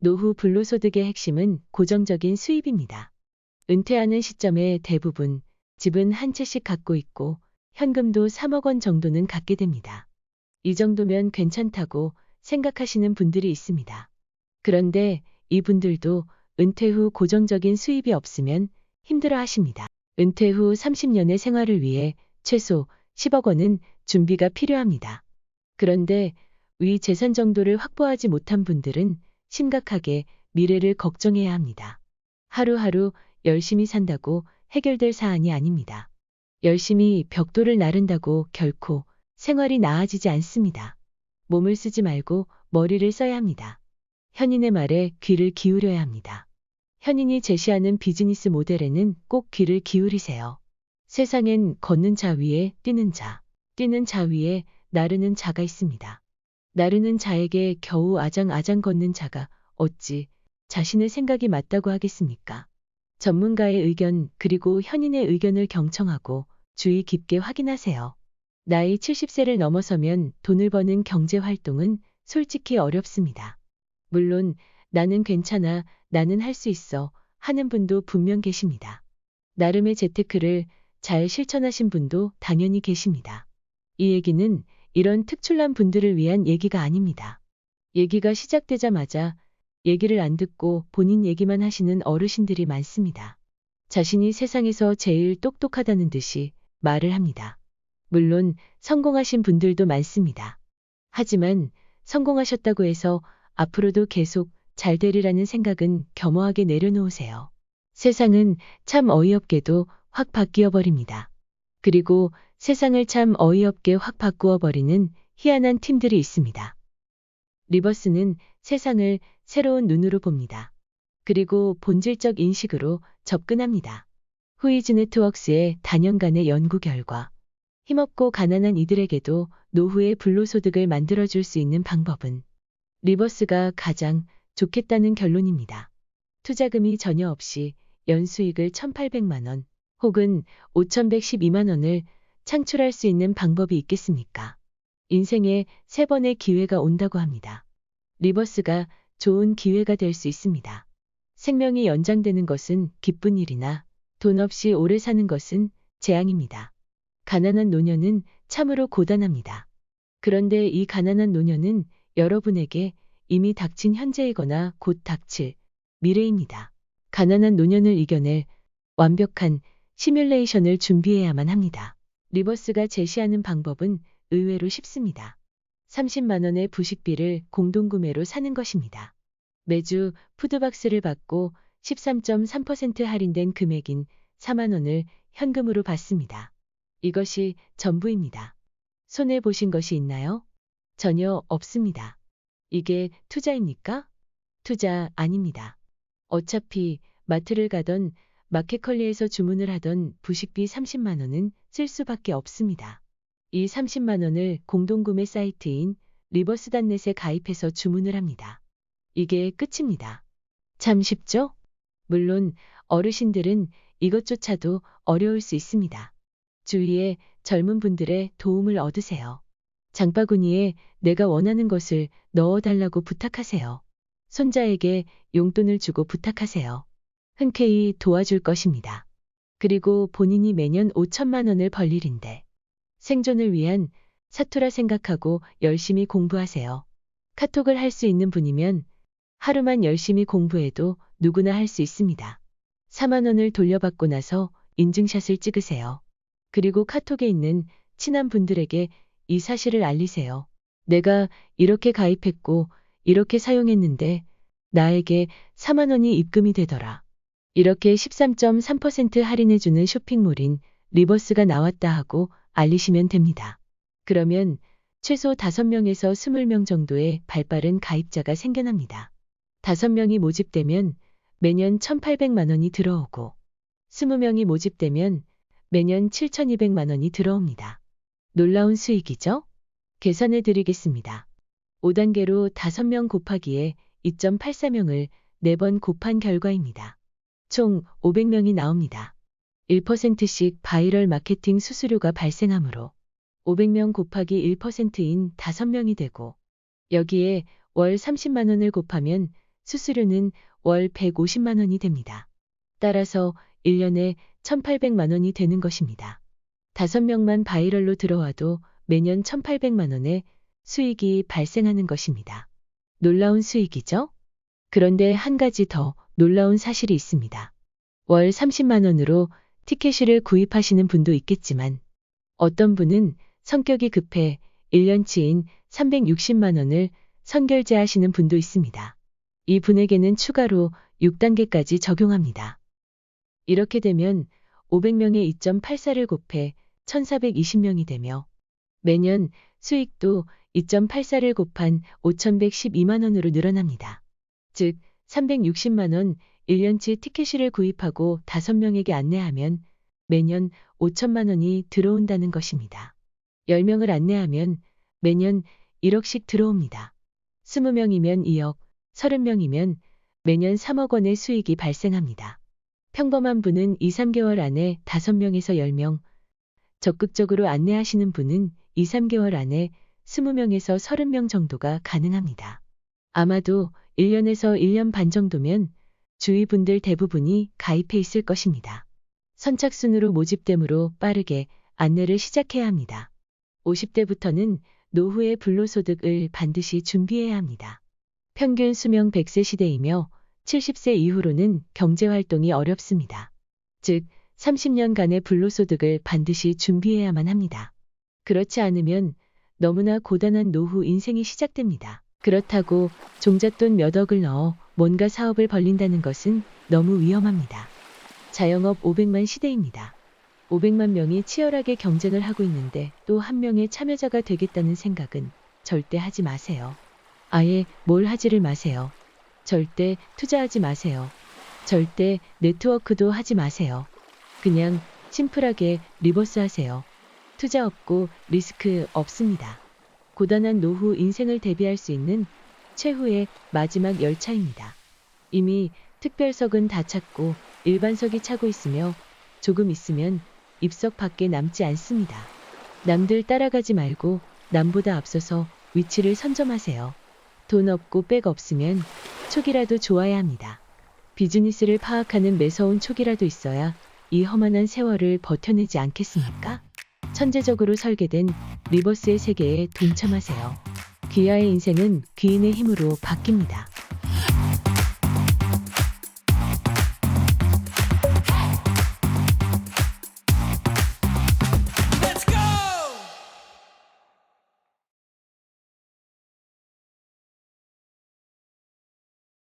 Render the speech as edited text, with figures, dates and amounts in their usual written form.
노후 불로소득의 핵심은 고정적인 수입입니다. 은퇴하는 시점에 대부분 집은 한 채씩 갖고 있고 현금도 3억 원 정도는 갖게 됩니다. 이 정도면 괜찮다고 생각하시는 분들이 있습니다. 그런데 이분들도 은퇴 후 고정적인 수입이 없으면 힘들어 하십니다. 은퇴 후 30년의 생활을 위해 최소 10억 원은 준비가 필요합니다. 그런데 위 재산 정도를 확보하지 못한 분들은 심각하게 미래를 걱정해야 합니다. 하루하루 열심히 산다고 해결될 사안이 아닙니다. 열심히 벽돌을 나른다고 결코 생활이 나아지지 않습니다. 몸을 쓰지 말고 머리를 써야 합니다. 현인의 말에 귀를 기울여야 합니다. 현인이 제시하는 비즈니스 모델에는 꼭 귀를 기울이세요. 세상엔 걷는 자 위에 뛰는 자, 뛰는 자 위에 나르는 자가 있습니다. 나르는 자에게 겨우 아장아장 걷는 자가 어찌 자신의 생각이 맞다고 하겠습니까? 전문가의 의견 그리고 현인의 의견을 경청하고 주의 깊게 확인하세요. 나이 70세를 넘어서면 돈을 버는 경제 활동은 솔직히 어렵습니다. 물론 나는 괜찮아, 나는 할 수 있어 하는 분도 분명 계십니다. 나름의 재테크를 잘 실천하신 분도 당연히 계십니다. 이 얘기는 이런 특출난 분들을 위한 얘기가 아닙니다. 얘기가 시작되자마자 얘기를 안 듣고 본인 얘기만 하시는 어르신들이 많습니다. 자신이 세상에서 제일 똑똑하다는 듯이 말을 합니다. 물론 성공하신 분들도 많습니다. 하지만 성공하셨다고 해서 앞으로도 계속 잘 되리라는 생각은 겸허하게 내려놓으세요. 세상은 참 어이없게도 확 바뀌어 버립니다. 그리고 세상을 참 어이없게 확 바꾸어 버리는 희한한 팀들이 있습니다. 리버스는 세상을 새로운 눈으로 봅니다. 그리고 본질적 인식으로 접근합니다. 후이즈 네트워크스의 다년간의 연구 결과 힘없고 가난한 이들에게도 노후의 불로소득을 만들어줄 수 있는 방법은 리버스가 가장 좋겠다는 결론입니다. 투자금이 전혀 없이 연수익을 1,800만 원 혹은 5,112만 원을 창출할 수 있는 방법이 있겠습니까? 인생에 3번의 기회가 온다고 합니다. 리버스가 좋은 기회가 될 수 있습니다. 생명이 연장되는 것은 기쁜 일이나 돈 없이 오래 사는 것은 재앙입니다. 가난한 노년은 참으로 고단합니다. 그런데 이 가난한 노년은 여러분에게 이미 닥친 현재이거나 곧 닥칠 미래입니다. 가난한 노년을 이겨낼 완벽한 시뮬레이션을 준비해야만 합니다. 리버스가 제시하는 방법은 의외로 쉽습니다. 30만 원의 부식비를 공동구매로 사는 것입니다. 매주 푸드박스를 받고 13.3% 할인된 금액인 4만 원을 현금으로 받습니다. 이것이 전부입니다. 손해보신 것이 있나요? 전혀 없습니다. 이게 투자입니까? 투자 아닙니다. 어차피 마트를 가던 마켓컬리에서 주문을 하던 부식비 30만 원은 쓸 수밖에 없습니다. 이 30만 원을 공동구매 사이트인 리버스닷넷에 가입해서 주문을 합니다. 이게 끝입니다. 참 쉽죠? 물론 어르신들은 이것조차도 어려울 수 있습니다. 주위에 젊은 분들의 도움을 얻으세요. 장바구니에 내가 원하는 것을 넣어달라고 부탁하세요. 손자에게 용돈을 주고 부탁하세요. 흔쾌히 도와줄 것입니다. 그리고 본인이 매년 5천만 원을 벌 일인데 생존을 위한 사투라 생각하고 열심히 공부하세요. 카톡을 할 수 있는 분이면 하루만 열심히 공부해도 누구나 할 수 있습니다. 4만 원을 돌려받고 나서 인증샷을 찍으세요. 그리고 카톡에 있는 친한 분들에게 이 사실을 알리세요. 내가 이렇게 가입했고 이렇게 사용했는데 나에게 4만 원이 입금이 되더라. 이렇게 13.3% 할인해주는 쇼핑몰인 리버스가 나왔다 하고 알리시면 됩니다. 그러면 최소 5명에서 20명 정도의 발빠른 가입자가 생겨납니다. 5명이 모집되면 매년 1,800만 원이 들어오고 20명이 모집되면 매년 7,200만 원이 들어옵니다. 놀라운 수익이죠? 계산해 드리겠습니다. 5단계로 5명 곱하기에 2.84명을 4번 곱한 결과입니다. 총 500명이 나옵니다. 1%씩 바이럴 마케팅 수수료가 발생하므로 500명 곱하기 1%인 5명이 되고 여기에 월 30만 원을 곱하면 수수료는 월 150만 원이 됩니다. 따라서 1년에 1,800만 원이 되는 것입니다. 5명만 바이럴로 들어와도 매년 1,800만 원의 수익이 발생하는 것입니다. 놀라운 수익이죠? 그런데 한 가지 더 놀라운 사실이 있습니다. 월 30만 원으로 티켓을 구입하시는 분도 있겠지만 어떤 분은 성격이 급해 1년치인 360만 원을 선결제하시는 분도 있습니다. 이 분에게는 추가로 6단계까지 적용합니다. 이렇게 되면 500명의 2.84를 곱해 1,420명이 되며 매년 수익도 2.84를 곱한 5,112만 원으로 늘어납니다. 즉 360만 원 1년치 티켓을 구입하고 5명에게 안내하면 매년 5천만 원이 들어온다는 것입니다. 10명을 안내하면 매년 1억씩 들어옵니다. 20명이면 2억, 30명이면 매년 3억 원의 수익이 발생합니다. 평범한 분은 2, 3개월 안에 5명에서 10명, 적극적으로 안내하시는 분은 2, 3개월 안에 20명에서 30명 정도가 가능합니다. 아마도 1년에서 1년 반 정도면 주위 분들 대부분이 가입해 있을 것입니다. 선착순으로 모집되므로 빠르게 안내를 시작해야 합니다. 50대부터는 노후의 불로소득을 반드시 준비해야 합니다. 평균 수명 100세 시대이며 70세 이후로는 경제활동이 어렵습니다. 즉 30년간의 불로소득을 반드시 준비해야만 합니다. 그렇지 않으면 너무나 고단한 노후 인생이 시작됩니다. 그렇다고 종잣돈 몇 억을 넣어 뭔가 사업을 벌린다는 것은 너무 위험합니다. 자영업 500만 시대입니다. 500만 명이 치열하게 경쟁을 하고 있는데 또 한 명의 참여자가 되겠다는 생각은 절대 하지 마세요. 아예 뭘 하지를 마세요. 절대 투자하지 마세요. 절대 네트워크도 하지 마세요. 그냥 심플하게 리버스 하세요. 투자 없고 리스크 없습니다. 고단한 노후 인생을 대비할 수 있는 최후의 마지막 열차입니다. 이미 특별석은 다 찼고 일반석이 차고 있으며 조금 있으면 입석 밖에 남지 않습니다. 남들 따라가지 말고 남보다 앞서서 위치를 선점하세요. 돈 없고 백 없으면 촉이라도 좋아야 합니다. 비즈니스를 파악하는 매서운 촉이라도 있어야 이 험한한 세월을 버텨내지 않겠습니까? 천재적으로 설계된 리버스의 세계에 동참하세요. 귀하의 인생은 귀인의 힘으로 바뀝니다.